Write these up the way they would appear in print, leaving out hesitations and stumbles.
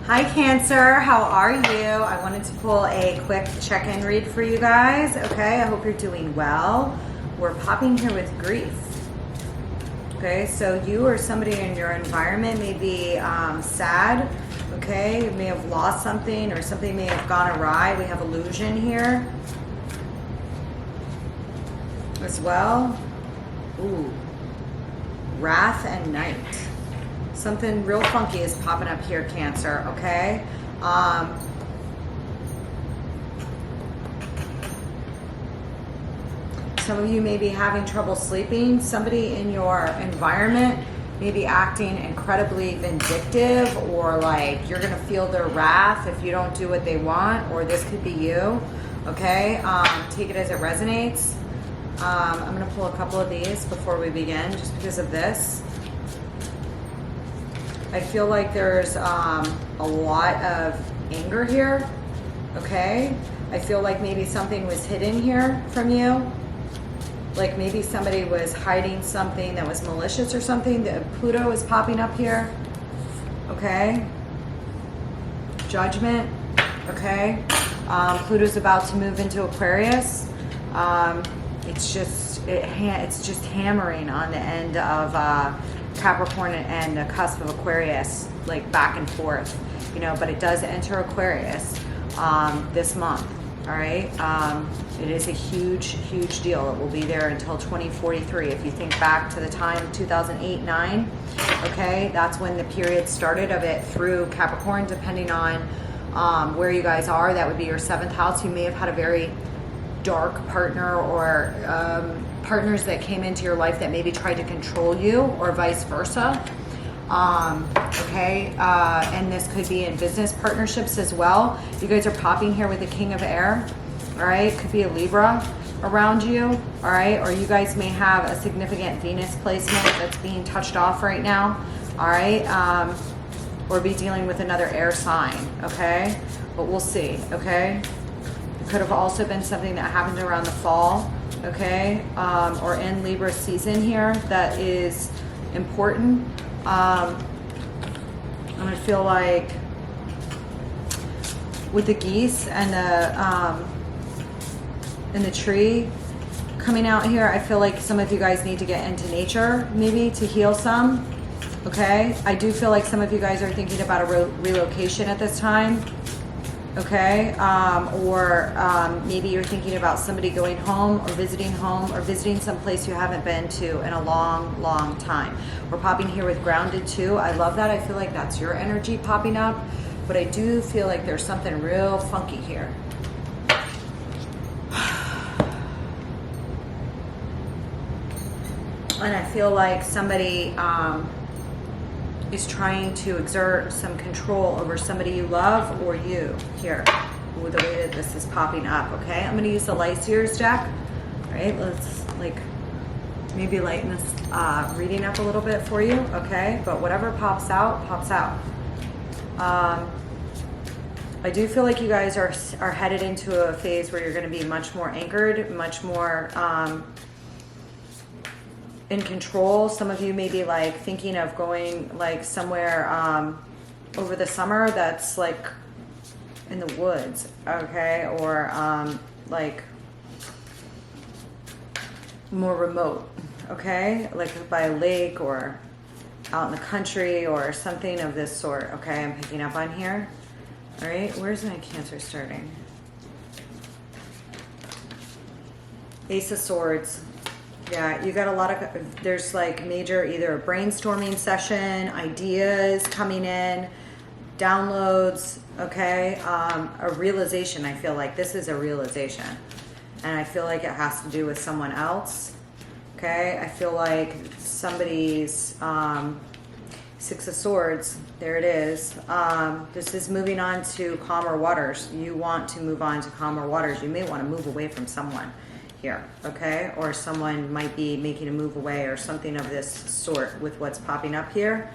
Hi Cancer, how are you? I wanted to pull a quick check-in read for you guys. Okay, I hope you're doing well. We're popping here with grief. Okay, so you or somebody in your environment may be sad. Okay, you may have lost something or something may have gone awry. We have illusion here as well. Ooh, wrath and night. Something real funky is popping up here, Cancer, okay? Some of you may be having trouble sleeping. Somebody in your environment may be acting incredibly vindictive, or like you're gonna feel their wrath if you don't do what they want, or this could be you, okay? Take it as it resonates. I'm gonna pull a couple of these before we begin, just because of this. I feel like there's a lot of anger here, okay? I feel like maybe something was hidden here from you. Like maybe somebody was hiding something that was malicious or something. Pluto is popping up here, okay? Judgment, okay? Pluto's about to move into Aquarius. It's just hammering on the end of Capricorn and the cusp of Aquarius, like back and forth, you know, but it does enter Aquarius this month, all right? It is a huge deal. It will be there until 2043. If you think back to the time 2008-9, okay, that's when the period started of it through Capricorn, depending on where you guys are. That would be your 7th house. You may have had a very dark partner, or partners that came into your life that maybe tried to control you, or vice versa. Okay, and this could be in business partnerships as well. You guys are popping here with the King of Air, all right? Could be a Libra around you, all right? Or you guys may have a significant Venus placement that's being touched off right now, all right? Or be dealing with another air sign, okay? But we'll see, okay? It could have also been something that happened around the fall, okay? Or in Libra season here that is important. I'm gonna feel like with the geese and the tree coming out here, I feel like some of you guys need to get into nature maybe to heal some, okay? I do feel like some of you guys are thinking about a relocation at this time, okay? Maybe you're thinking about somebody going home, or visiting some place you haven't been to in a long time. We're popping here with grounded too. I love that. I feel like that's your energy popping up, but I do feel like there's something real funky here. And I feel like somebody is trying to exert some control over somebody you love or you here. With the way that this is popping up, okay? I'm going to use the Light Seers deck, right? Let's like maybe lighten this reading up a little bit for you, okay? But whatever pops out, pops out. I do feel like you guys are headed into a phase where you're going to be much more anchored, much more in control. Some of you may be like thinking of going like somewhere over the summer that's like in the woods, okay, or like more remote, okay, like by a lake or out in the country or something of this sort, okay? I'm picking up on here. All right, where's my Cancer starting? Ace of Swords. Yeah, you got a lot of, there's like major either a brainstorming session, ideas coming in, downloads, okay? A realization. I feel like this is a realization, and I feel like it has to do with someone else, okay? I feel like somebody's Six of Swords, there it is. This is moving on to calmer waters. You want to move on to calmer waters. You may want to move away from someone here, okay? Or someone might be making a move away or something of this sort with what's popping up here.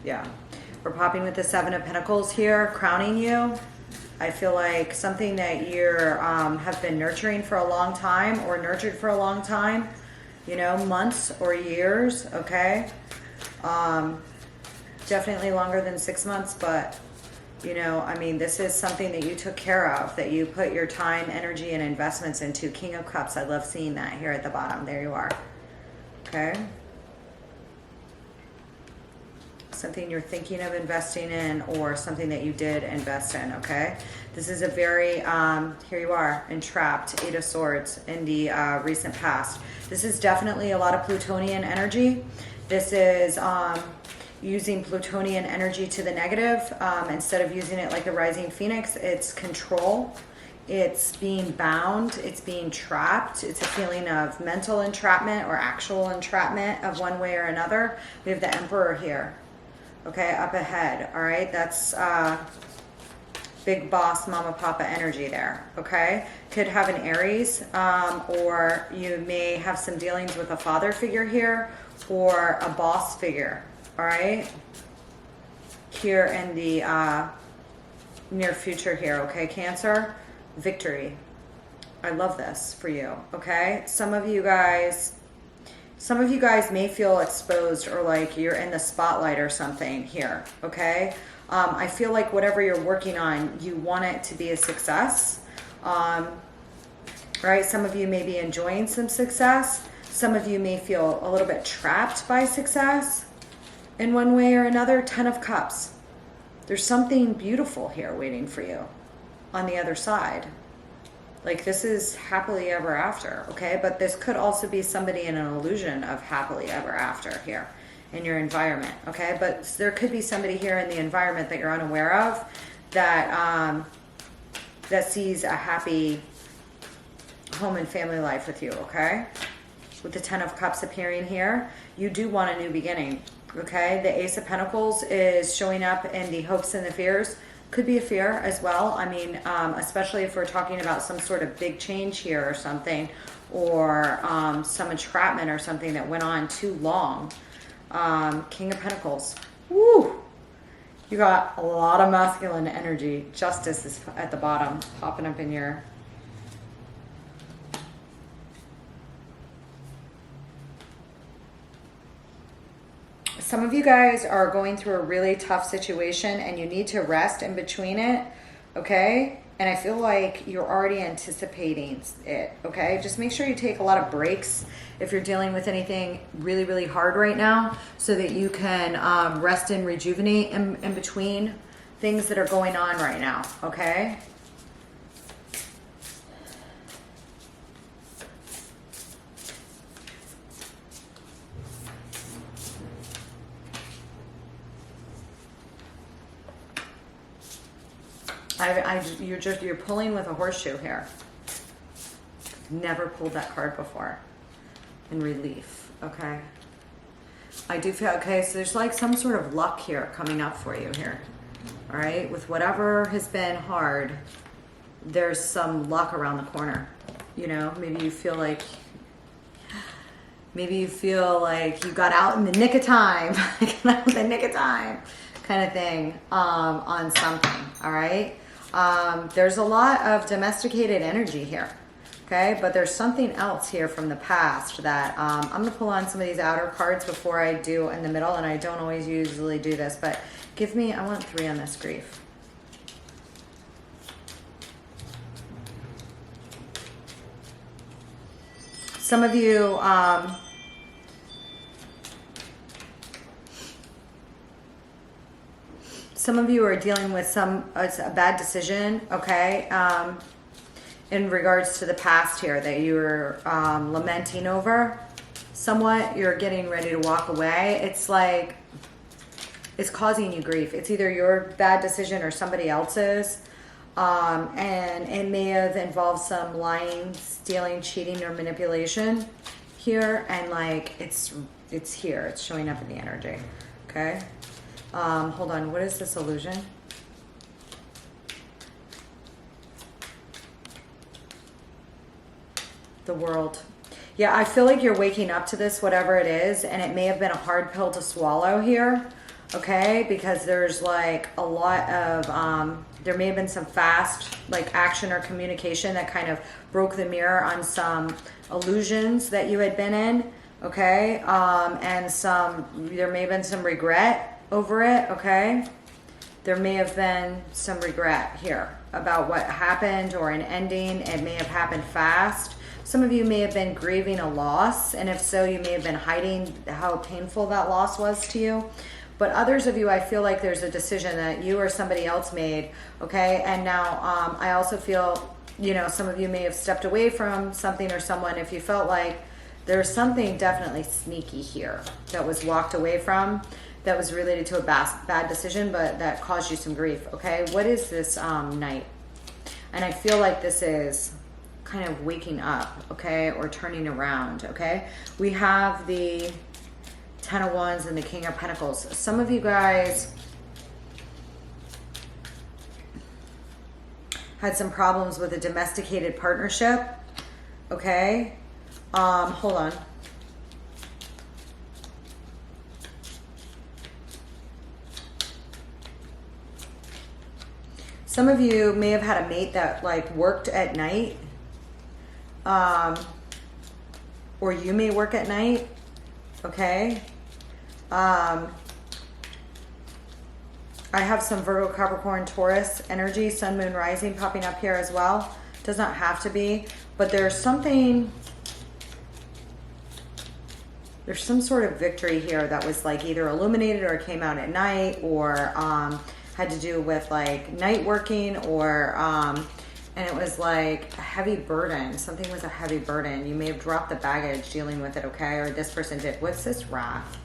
Yeah, we're popping with the Seven of Pentacles here, crowning you. I feel like something that you're have been nurturing for a long time, or nurtured for a long time, you know, months or years, okay? Definitely longer than 6 months, but you know, I mean, this is something that you took care of, that you put your time, energy, and investments into. King of Cups, I love seeing that here at the bottom. There you are. Okay. Something you're thinking of investing in, or something that you did invest in, okay? This is a very, here you are, entrapped, 8 of Swords in the recent past. This is definitely a lot of Plutonian energy. This is using Plutonian energy to the negative. Instead of using it like the rising phoenix, it's control. It's being bound. It's being trapped. It's a feeling of mental entrapment or actual entrapment of one way or another. We have the Emperor here, okay, up ahead. All right, that's big boss, mama, papa energy there, okay? Could have an Aries, or you may have some dealings with a father figure here, or a boss figure. All right, here in the near future here, okay, Cancer, victory. I love this for you, okay? Some of you guys may feel exposed, or like you're in the spotlight or something here, okay? I feel like whatever you're working on, you want it to be a success, right? Some of you may be enjoying some success. Some of you may feel a little bit trapped by success in one way or another. 10 of Cups. There's something beautiful here waiting for you on the other side. Like, this is happily ever after, okay? But this could also be somebody in an illusion of happily ever after here in your environment, okay? But there could be somebody here in the environment that you're unaware of that that sees a happy home and family life with you, okay? With the 10 of Cups appearing here, you do want a new beginning. Okay, the Ace of Pentacles is showing up in the hopes and the fears. Could be a fear as well. I mean, especially if we're talking about some sort of big change here or something, or some entrapment or something that went on too long. King of Pentacles. Woo! You got a lot of masculine energy. Justice is at the bottom, popping up in your... Some of you guys are going through a really tough situation and you need to rest in between it, okay? And I feel like you're already anticipating it, okay? Just make sure you take a lot of breaks if you're dealing with anything really, really hard right now, so that you can rest and rejuvenate in between things that are going on right now, okay? You're pulling with a horseshoe here. Never pulled that card before. In relief, okay? I do feel, okay, so there's like some sort of luck here coming up for you here. All right, with whatever has been hard, there's some luck around the corner. You know, maybe you feel like you got out in the nick of time, kind of thing, on something, all right? There's a lot of domesticated energy here, okay? But there's something else here from the past that I'm going to pull on some of these outer cards before I do in the middle, and I don't always usually do this, but give me, I want 3 on this grief. Some of you, are dealing with a bad decision, okay, in regards to the past here that you're lamenting over somewhat. You're getting ready to walk away. It's like it's causing you grief. It's either your bad decision or somebody else's, and it may have involved some lying, stealing, cheating, or manipulation here, and like it's here. It's showing up in the energy, okay? Hold on, what is this illusion? The World. Yeah, I feel like you're waking up to this, whatever it is, and it may have been a hard pill to swallow here, okay? Because there's like a lot of, there may have been some fast like action or communication that kind of broke the mirror on some illusions that you had been in. okay? And there may have been some regret over it, okay? There may have been some regret here about what happened or an ending. It may have happened fast. Some of you may have been grieving a loss, and if so, you may have been hiding how painful that loss was to you. But others of you, I feel like there's a decision that you or somebody else made, okay? And now I also feel, you know, some of you may have stepped away from something or someone if you felt like there's something definitely sneaky here that was walked away from, that was related to a bad decision, but that caused you some grief, okay? What is this Knight? And I feel like this is kind of waking up, okay, or turning around, okay? We have the Ten of Wands and the King of Pentacles. Some of you guys had some problems with a domesticated partnership, okay? Hold on. Some of you may have had a mate that like worked at night, or you may work at night, okay? I have some Virgo, Capricorn, Taurus energy, Sun, Moon, Rising popping up here as well. Does not have to be, but there's something, there's some sort of victory here that was like either illuminated or came out at night, or had to do with like night working, or and it was like a heavy burden. Something was a heavy burden. You may have dropped the baggage dealing with it, okay? Or this person did. What's this Wrath?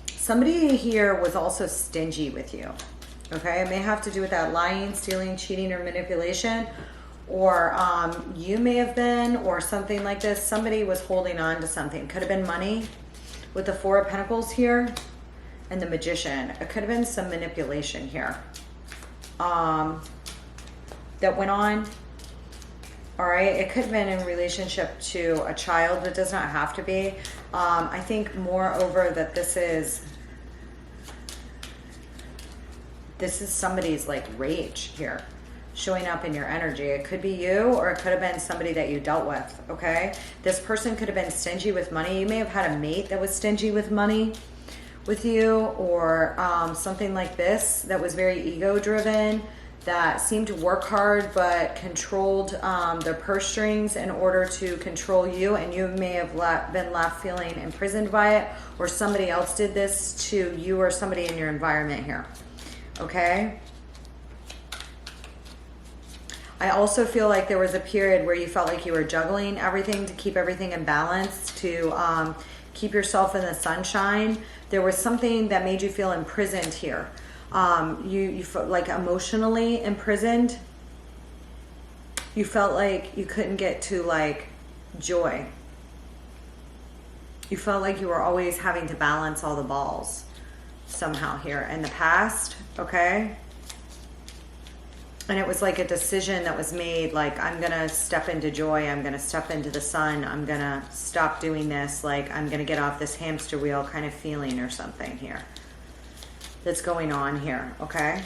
Somebody here was also stingy with you, okay? It may have to do with that lying, stealing, cheating, or manipulation, or you may have been, or something like this. Somebody was holding on to something. Could have been money with the Four of Pentacles here and the Magician. It could have been some manipulation here that went on. All right, it could have been in relationship to a child, but it does not have to be. I think moreover that this is somebody's like rage here showing up in your energy. It could be you, or it could have been somebody that you dealt with, okay? This person could have been stingy with money. You may have had a mate that was stingy with money with you, or something like this that was very ego driven, that seemed to work hard but controlled their purse strings in order to control you, and you may have been left feeling imprisoned by it, or somebody else did this to you or somebody in your environment here, okay? I also feel like there was a period where you felt like you were juggling everything to keep everything in balance, to keep yourself in the sunshine. There was something that made you feel imprisoned here. You felt like emotionally imprisoned. You felt like you couldn't get to like joy. You felt like you were always having to balance all the balls somehow here in the past, okay? And it was like a decision that was made, like, I'm gonna step into joy, I'm gonna step into the sun, I'm gonna stop doing this, like I'm gonna get off this hamster wheel kind of feeling or something here that's going on here, okay?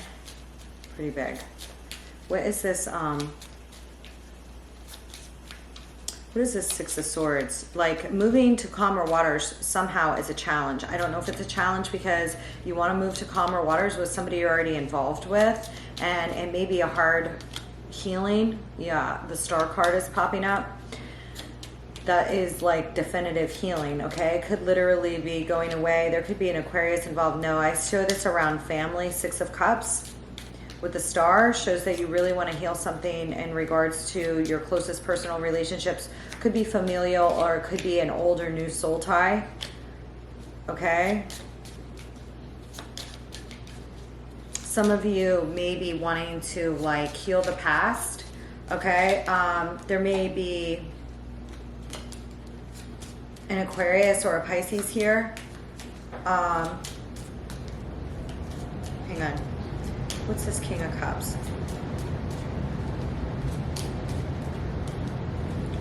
Pretty big. What is this, what is this Six of Swords? Like, moving to calmer waters somehow is a challenge. I don't know if it's a challenge because you want to move to calmer waters with somebody you're already involved with, and it may be a hard healing. Yeah, the Star card is popping up. That is like definitive healing, okay? It could literally be going away. There could be an Aquarius involved. No, I show this around family. Six of Cups with the Star shows that you really want to heal something in regards to your closest personal relationships. Could be familial, or it could be an old or new soul tie, okay? Some of you may be wanting to like heal the past, okay? There may be an Aquarius or a Pisces here. Hang on. What's this King of Cups?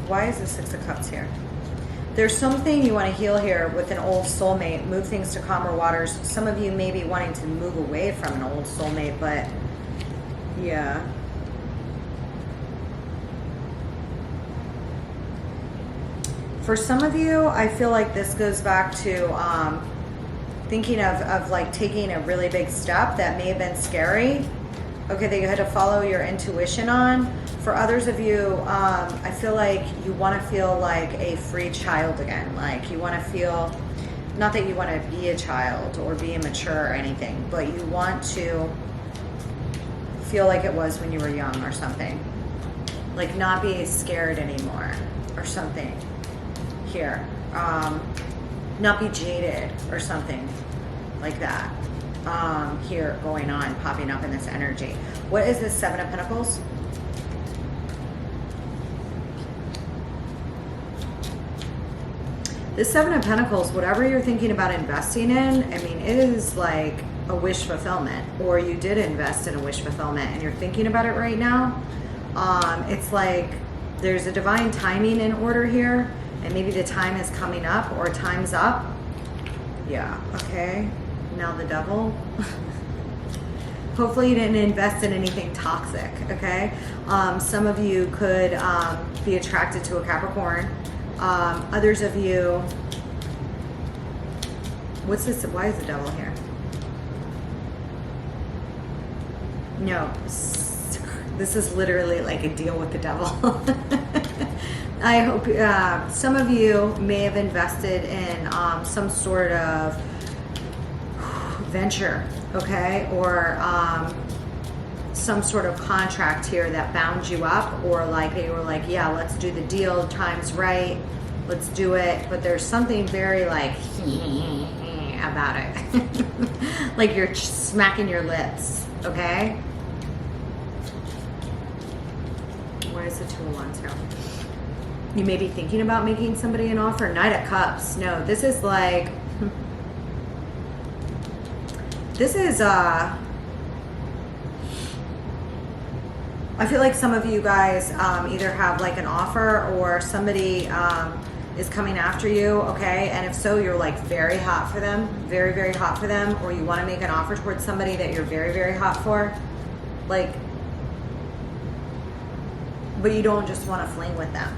Why is the Six of Cups here? There's something you want to heal here with an old soulmate, move things to calmer waters. Some of you may be wanting to move away from an old soulmate, but yeah. For some of you, I feel like this goes back to thinking of like taking a really big step that may have been scary, okay, that you had to follow your intuition on. For others of you, I feel like you want to feel like a free child again. Like you want to feel, not that you want to be a child or be immature or anything, but you want to feel like it was when you were young or something. Like not be scared anymore or something here. Not be jaded or something like that. Here going on, popping up in this energy. What is this Seven of Pentacles? This Seven of Pentacles, whatever you're thinking about investing in, I mean, it is like a wish fulfillment, or you did invest in a wish fulfillment and you're thinking about it right now. It's like there's a divine timing in order here, and maybe the time is coming up or time's up. Yeah, okay. Now the Devil. Hopefully you didn't invest in anything toxic, okay? Some of you could be attracted to a Capricorn. Others of you, what's this? Why is the Devil here? No, this is literally like a deal with the devil. I hope some of you may have invested in some sort of venture, okay, or some sort of contract here that bound you up, or like they were like, yeah, let's do the deal, time's right, let's do it. But there's something very like about it. Like you're smacking your lips, okay? Why is the Two of Wands here? You may be thinking about making somebody an offer. Knight of Cups. No, this is like, this is, I feel like some of you guys either have like an offer or somebody is coming after you, okay? And if so, you're like very hot for them, very, very hot for them, or you want to make an offer towards somebody that you're very, very hot for. Like, but you don't just want to fling with them.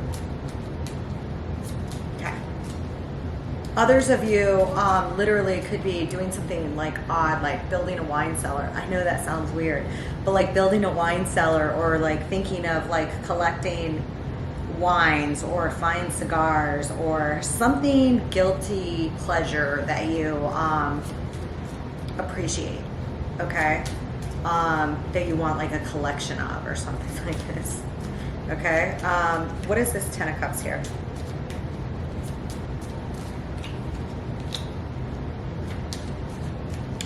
Okay. Others of you literally could be doing something like odd, like building a wine cellar. I know that sounds weird, but like building a wine cellar, or like thinking of like collecting wines or fine cigars, or something guilty pleasure that you appreciate, okay? That you want like a collection of or something like this. Okay, what is this Ten of Cups here?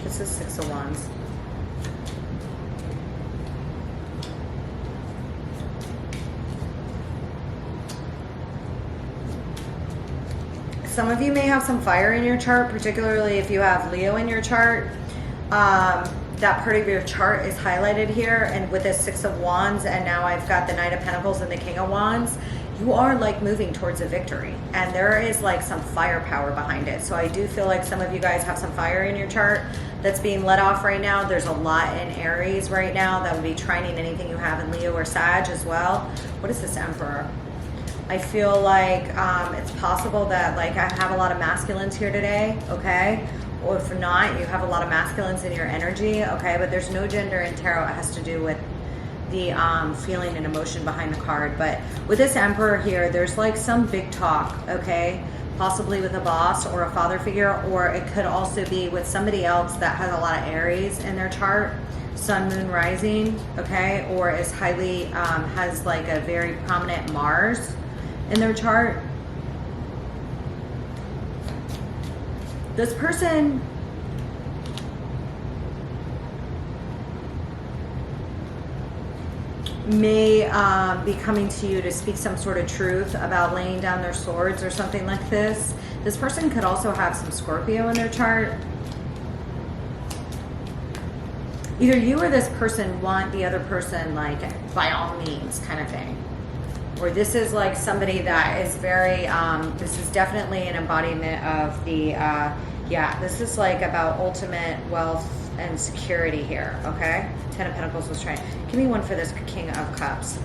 This is Six of Wands. Some of you may have some fire in your chart, particularly if you have Leo in your chart. That part of your chart is highlighted here, and with this Six of Wands, and now I've got the Knight of Pentacles and the King of Wands, you are like moving towards a victory, and there is like some firepower behind it. So I do feel like some of you guys have some fire in your chart that's being let off right now. There's a lot in Aries right now that would be trining anything you have in Leo or Sag as well. What is this Emperor? I feel like it's possible that like I have a lot of masculines here today, okay? Or if not, you have a lot of masculines in your energy, okay? But there's no gender in tarot. It has to do with the feeling and emotion behind the card. But with this Emperor here, there's like some big talk, okay? Possibly with a boss or a father figure, or it could also be with somebody else that has a lot of Aries in their chart, Sun, Moon, Rising, okay? Or is highly, has like a very prominent Mars in their chart. This person may be coming to you to speak some sort of truth about laying down their swords or something like this. This person could also have some Scorpio in their chart. Either you or this person want the other person like by all means kind of thing. Or this is like somebody that is very, this is definitely an embodiment of the, yeah, this is like about ultimate wealth and security here, okay? Ten of Pentacles was trying. Give me one for this King of Cups.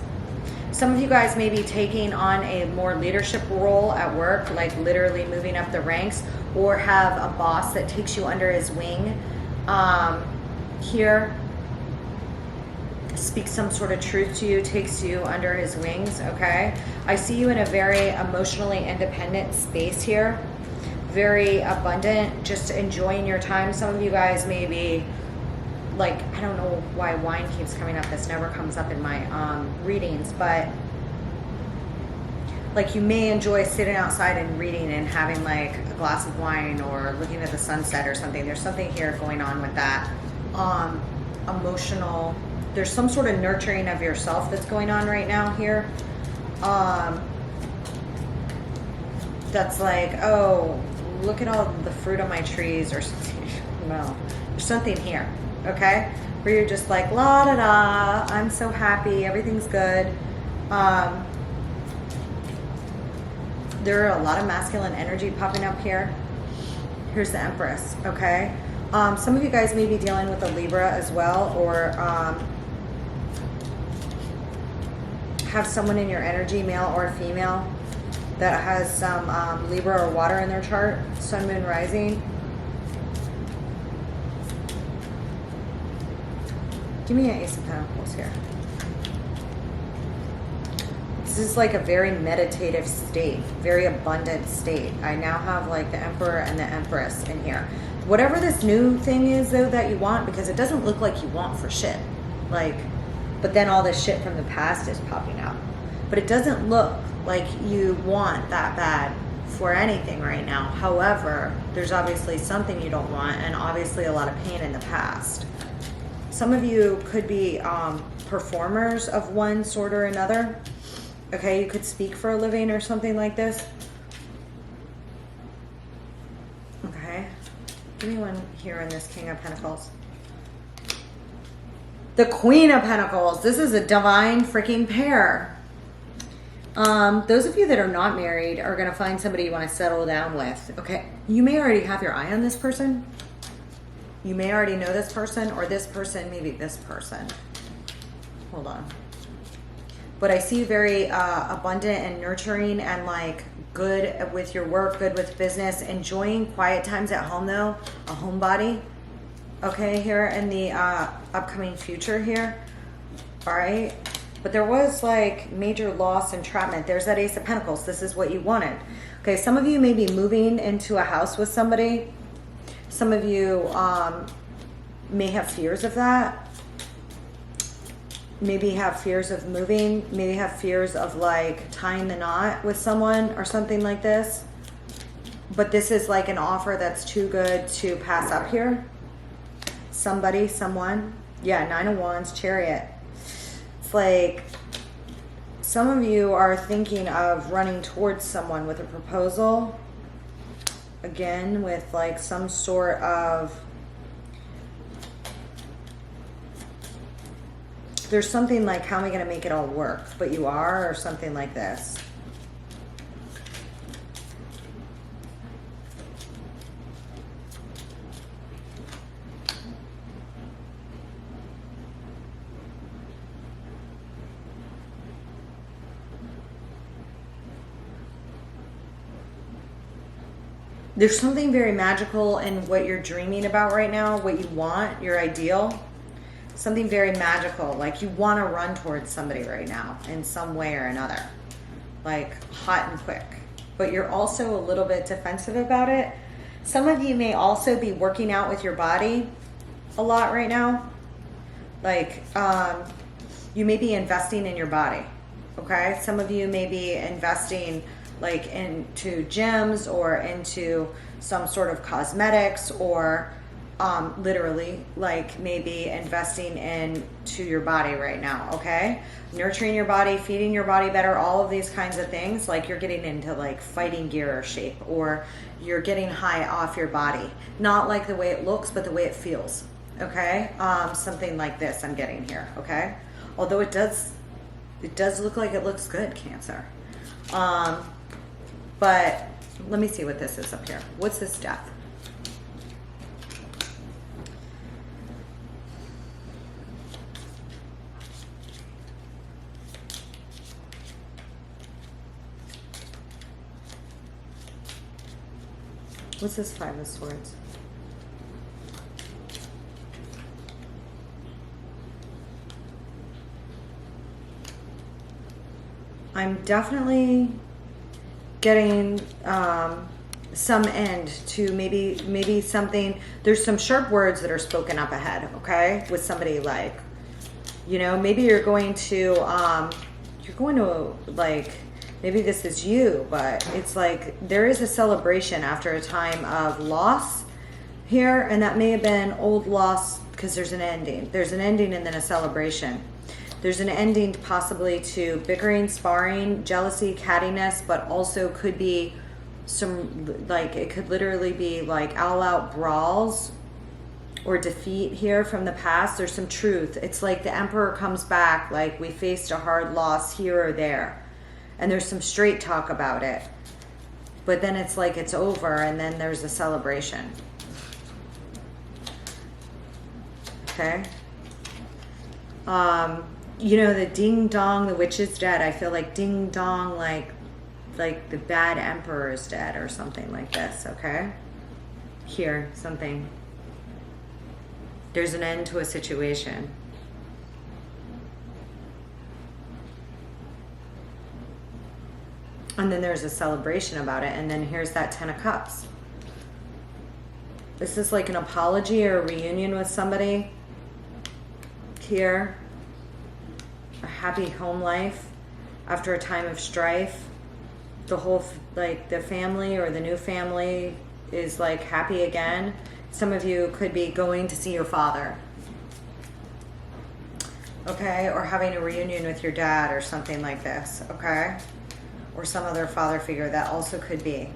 Some of you guys may be taking on a more leadership role at work, like literally moving up the ranks, or have a boss that takes you under his wing. Here, speaks some sort of truth to you, takes you under his wings, okay? I see you in a very emotionally independent space here. Very abundant, just enjoying your time. Some of you guys may be like, I don't know why wine keeps coming up. This never comes up in my readings, but like you may enjoy sitting outside and reading and having like a glass of wine or looking at the sunset or something. There's something here going on with that. Emotional, there's some sort of nurturing of yourself that's going on right now here. That's like, oh, look at all the fruit on my trees or something. No, there's something here, okay? Where you're just like, la da da, I'm so happy, everything's good. There are a lot of masculine energy popping up here. Here's the Empress, okay? Some of you guys may be dealing with a Libra as well, or have someone in your energy, male or female, that has some Libra or water in their chart, sun, moon, rising. Give me an Ace of Pentacles here. This is like a very meditative state, very abundant state. I now have like the Emperor and the Empress in here. Whatever this new thing is though that you want, because it doesn't look like you want for shit. Like, but then all this shit from the past is popping out. But it doesn't look like you want that bad for anything right now. However, there's obviously something you don't want, and obviously a lot of pain in the past. Some of you could be performers of one sort or another. Okay, you could speak for a living or something like this. Okay, give me one here in this King of Pentacles. The Queen of Pentacles. This is a divine freaking pair. Those of you that are not married are going to find somebody you want to settle down with. Okay, you may already have your eye on this person. You may already know this person, or this person, maybe this person. Hold on. But I see you very abundant and nurturing and like good with your work, good with business, enjoying quiet times at home though, a homebody. Okay, here in the upcoming future here. All right. But there was like major loss, entrapment. There's that Ace of Pentacles. This is what you wanted. Okay, some of you may be moving into a house with somebody. Some of you may have fears of that. Maybe have fears of moving. Maybe have fears of like tying the knot with someone or something like this. But this is like an offer that's too good to pass up here. Somebody, someone. Yeah, Nine of Wands, Chariot. It's like some of you are thinking of running towards someone with a proposal. Again, with like some sort of, there's something like, how am I going to make it all work? But you are, or something like this. There's something very magical in what you're dreaming about right now, what you want, your ideal. Something very magical, like you want to run towards somebody right now in some way or another, like hot and quick. But you're also a little bit defensive about it. Some of you may also be working out with your body a lot right now. Like you may be investing in your body, okay? Some of you may be investing like into gyms or into some sort of cosmetics, or literally like maybe investing into your body right now, okay? Nurturing your body, feeding your body better, all of these kinds of things. Like you're getting into like fighting gear or shape, or you're getting high off your body. Not like the way it looks, but the way it feels, okay? Something like this I'm getting here, okay? Although it does look like it looks good, Cancer. But let me see what this is up here. What's this Death? What's this Five of Swords? I'm definitely getting some end to maybe something. There's some sharp words that are spoken up ahead, okay, with somebody, like, you know, maybe you're going to like, maybe this is you, but it's like there is a celebration after a time of loss here, and that may have been old loss, because there's an ending. There's an ending and then a celebration. There's an ending possibly to bickering, sparring, jealousy, cattiness, but also could be some, like, it could literally be like all-out brawls or defeat here from the past. There's some truth. It's like the Emperor comes back, like we faced a hard loss here or there, and there's some straight talk about it. But then it's like it's over, and then there's a celebration. Okay? You know, the ding dong, the witch is dead. I feel like ding dong, like the bad emperor is dead or something like this, okay? Here, something. There's an end to a situation. And then there's a celebration about it. And then here's that Ten of Cups. This is like an apology or a reunion with somebody. Here. A happy home life after a time of strife. The whole, like, the family or the new family is like happy again. Some of you could be going to see your father, okay, or having a reunion with your dad or something like this, okay, or some other father figure. That also could be.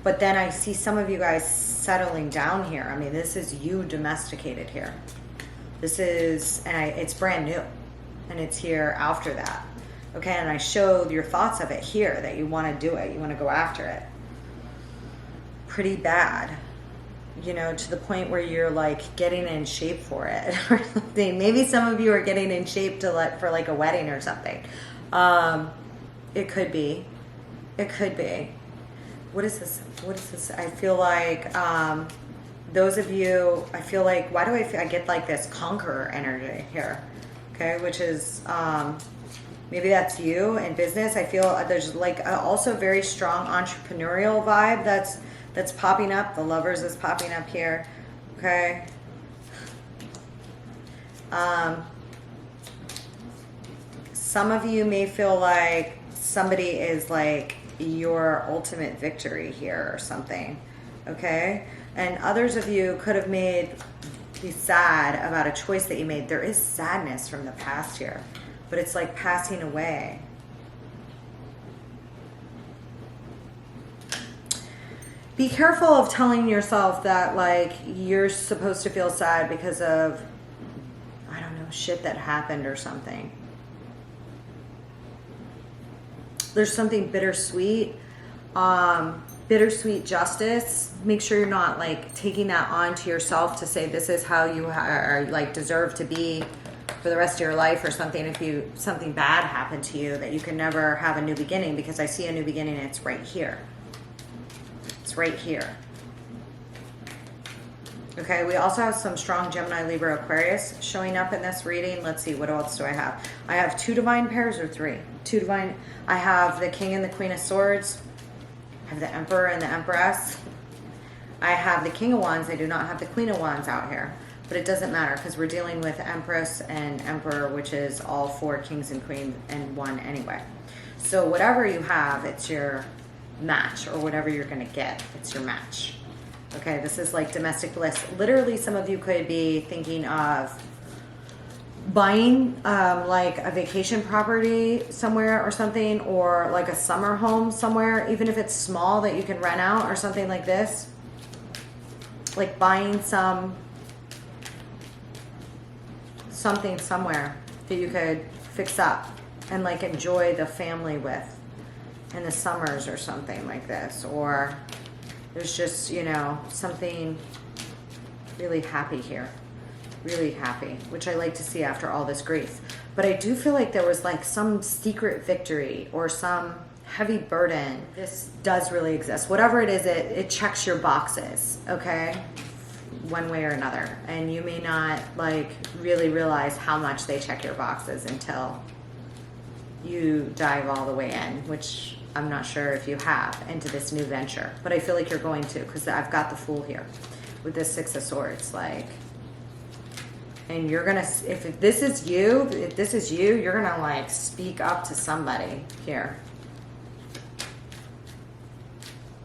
But then I see some of you guys settling down here. I mean, this is you domesticated here. This is, and it's brand new. And it's here after that. Okay, and I showed your thoughts of it here, that you want to do it. You want to go after it. Pretty bad. You know, to the point where you're like getting in shape for it or something. Maybe some of you are getting in shape to for like a wedding or something. It could be. It could be. What is this? What is this? I feel like those of you, I feel like, why do I get like this conqueror energy here? Okay, which is, maybe that's you in business. I feel there's like also very strong entrepreneurial vibe that's popping up. The Lovers is popping up here, okay? Some of you may feel like somebody is like your ultimate victory here or something, okay? And others of you could have be sad about a choice that you made. There is sadness from the past here, but it's like passing away. Be careful of telling yourself that like you're supposed to feel sad because of, I don't know, shit that happened or something. There's something bittersweet. Bittersweet justice. Make sure you're not like taking that on to yourself to say this is how you are like deserve to be for the rest of your life or something. If something bad happened to you, that you can never have a new beginning, because I see a new beginning and it's right here. It's right here. Okay, we also have some strong Gemini, Libra, Aquarius showing up in this reading. Let's see, what else do I have? I have 2 divine pairs or 3? 2 divine. I have the King and the Queen of Swords. I have the Emperor and the Empress. I have the King of Wands. I do not have the Queen of Wands out here. But it doesn't matter, because we're dealing with Empress and Emperor, which is all 4 kings and queens and 1 anyway. So whatever you have, it's your match, or whatever you're going to get, it's your match. Okay, this is like domestic bliss. Literally, some of you could be thinking of buying like a vacation property somewhere or something, or like a summer home somewhere, even if it's small, that you can rent out or something like this. Like buying something somewhere that you could fix up and like enjoy the family with in the summers or something like this. Or there's just, you know, something really happy here. Really happy, which I like to see after all this grief. But I do feel like there was like some secret victory or some heavy burden. This does really exist. Whatever it is, it checks your boxes, okay? One way or another. And you may not like really realize how much they check your boxes until you dive all the way in, which I'm not sure if you have, into this new venture. But I feel like you're going to, because I've got the Fool here with this Six of Swords. Like, and you're gonna, if this is you, you're gonna like speak up to somebody here.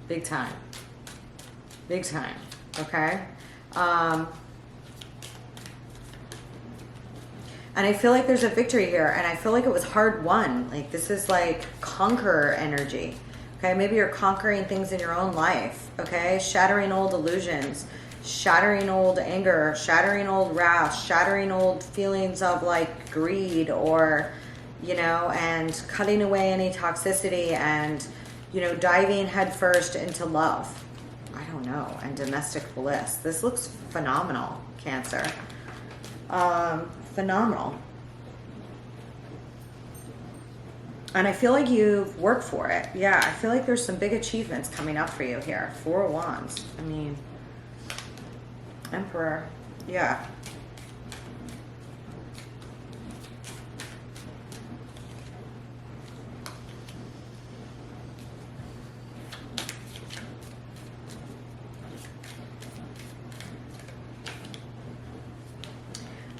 Big time. Big time. Okay? And I feel like there's a victory here, and I feel like it was hard won. Like, this is like conqueror energy. Okay? Maybe you're conquering things in your own life. Okay? Shattering old illusions, shattering old anger, shattering old wrath, shattering old feelings of like greed, or, you know, and cutting away any toxicity, and, you know, diving headfirst into love. I don't know. And domestic bliss. This looks phenomenal, Cancer. Phenomenal. And I feel like you've worked for it. Yeah, I feel like there's some big achievements coming up for you here. Four of Wands. I mean, Emperor. Yeah.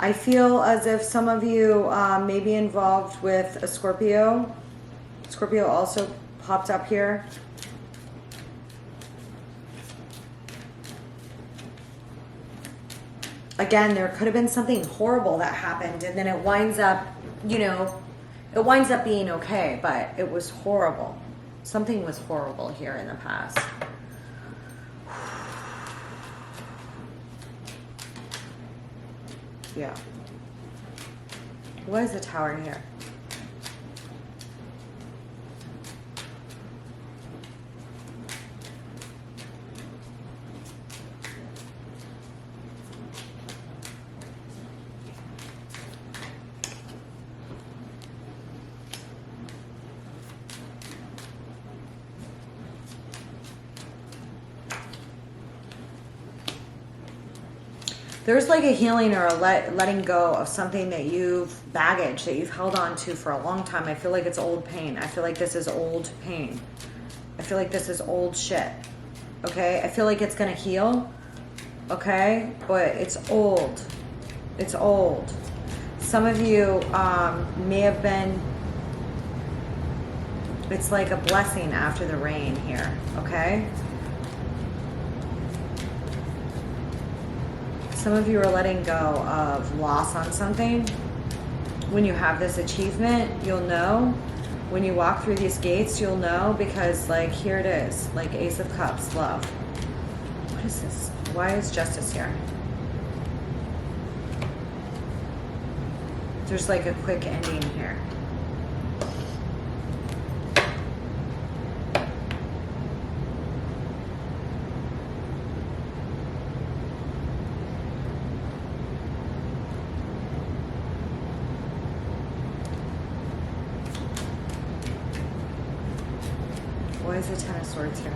I feel as if some of you may be involved with a Scorpio. Scorpio also popped up here. Again, there could have been something horrible that happened, and then it winds up, you know, it winds up being okay, but it was horrible. Something was horrible here in the past. Yeah. What is the Tower here? There's like a healing or a letting go of something that baggage that you've held on to for a long time. I feel like it's old pain. I feel like this is old pain. I feel like this is old shit. Okay? I feel like it's going to heal. Okay? But it's old. It's old. Some of you may have been, it's like a blessing after the rain here. Okay? Some of you are letting go of loss on something. When you have this achievement, you'll know. When you walk through these gates, you'll know, because like here it is, like Ace of Cups, love. What is this? Why is Justice here? There's like a quick ending here. Why is the Ten of Swords here?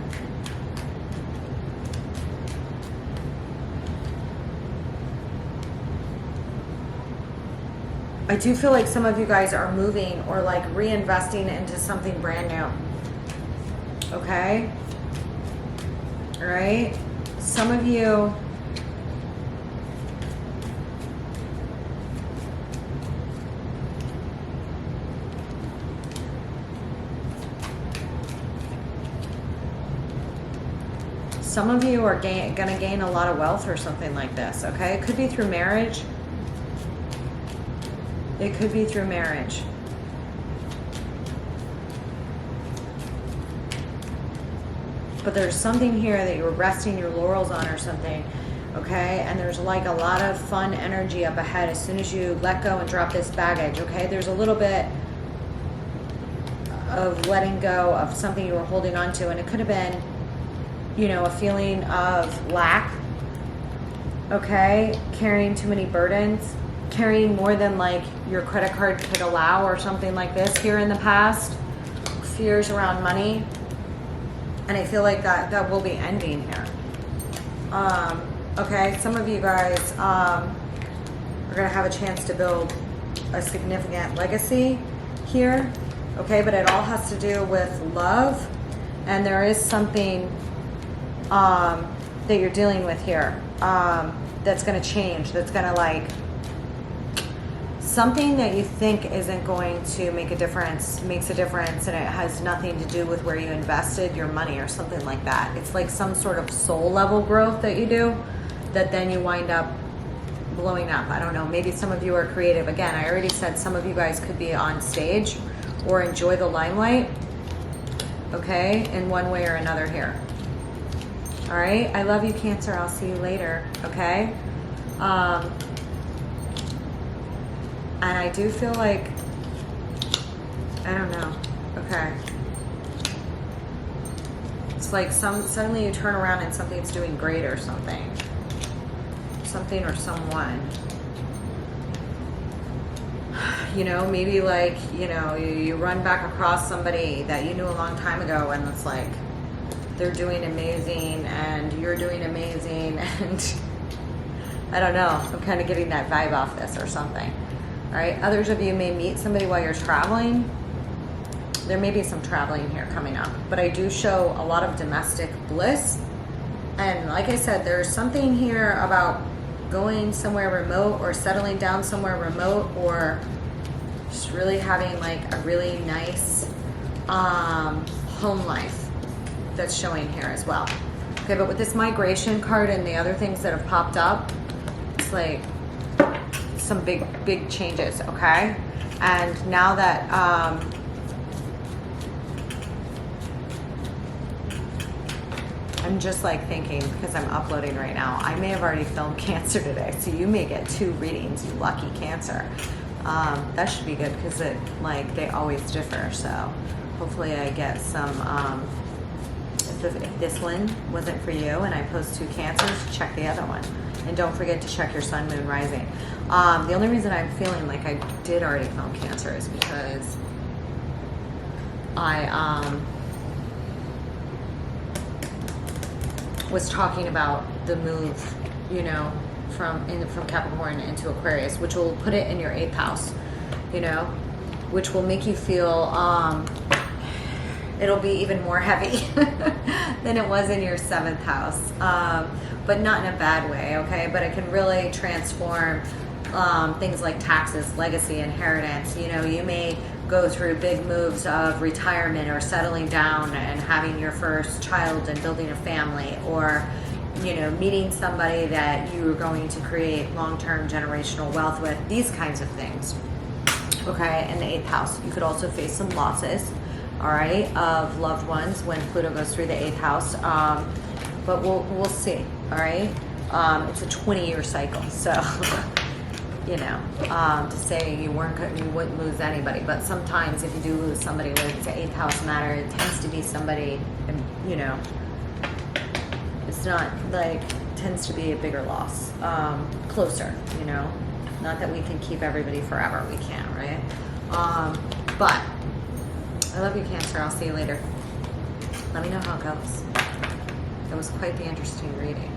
I do feel like some of you guys are moving or like reinvesting into something brand new. Okay? All right? Some of you... Some of you are going to gain a lot of wealth or something like this, okay? It could be through marriage. It could be through marriage. But there's something here that you're resting your laurels on or something, okay? And there's like a lot of fun energy up ahead as soon as you let go and drop this baggage, okay? There's a little bit of letting go of something you were holding on to, and it could have been, you know, a feeling of lack, okay? Carrying too many burdens, carrying more than like your credit card could allow or something like this here in the past. fears around money, and I feel like that will be ending here. Okay, some of you guys are going to have a chance to build a significant legacy here, okay, but it all has to do with love, and there is something that you're dealing with here that's going to change, that's going to like, something that you think isn't going to make a difference makes a difference, and it has nothing to do with where you invested your money or something like that. It's like some sort of soul level growth that you do that then you wind up blowing up. I don't know, maybe some of you are creative. Again, I already said some of you guys could be on stage or enjoy the limelight, okay, in one way or another here. All right, I love you, Cancer. I'll see you later, okay? And I do feel like, I don't know, okay. It's like suddenly you turn around and something's doing great or something. Something or someone. You know, maybe like, you know, you run back across somebody that you knew a long time ago, and it's like, they're doing amazing and you're doing amazing, and I don't know, I'm kind of getting that vibe off this or something. All right, others of you may meet somebody while you're traveling. There may be some traveling here coming up, but I do show a lot of domestic bliss. And like I said, there's something here about going somewhere remote or settling down somewhere remote, or just really having like a really nice home life that's showing here as well. Okay, but with this migration card and the other things that have popped up, it's like some big changes, okay? And now that I'm just like thinking, because I'm uploading right now, I may have already filmed Cancer today, so you may get 2 readings, you lucky Cancer. That should be good, because it, like, they always differ, so hopefully I get some, if this one wasn't for you and I post 2 Cancers, check the other one. And don't forget to check your sun, moon, rising. The only reason I'm feeling like I did already film Cancer is because I was talking about the move, you know, from Capricorn into Aquarius, which will put it in your 8th house, you know, which will make you feel it'll be even more heavy than it was in your 7th house, but not in a bad way, okay? But it can really transform things like taxes, legacy, inheritance. You know, you may go through big moves of retirement or settling down and having your first child and building a family, or, you know, meeting somebody that you are going to create long-term generational wealth with, these kinds of things, okay? In the 8th house, you could also face some losses, all right, of loved ones when Pluto goes through the 8th house, but we'll see, all right? It's a 20-year cycle, so you know, to say you wouldn't lose anybody, but sometimes if you do lose somebody with it's an 8th house matter, it tends to be somebody, you know, it's not like, tends to be a bigger loss, closer, you know, not that we can keep everybody forever, we can't, right? But I love you, Cancer. I'll see you later. Let me know how it goes. It was quite the interesting reading.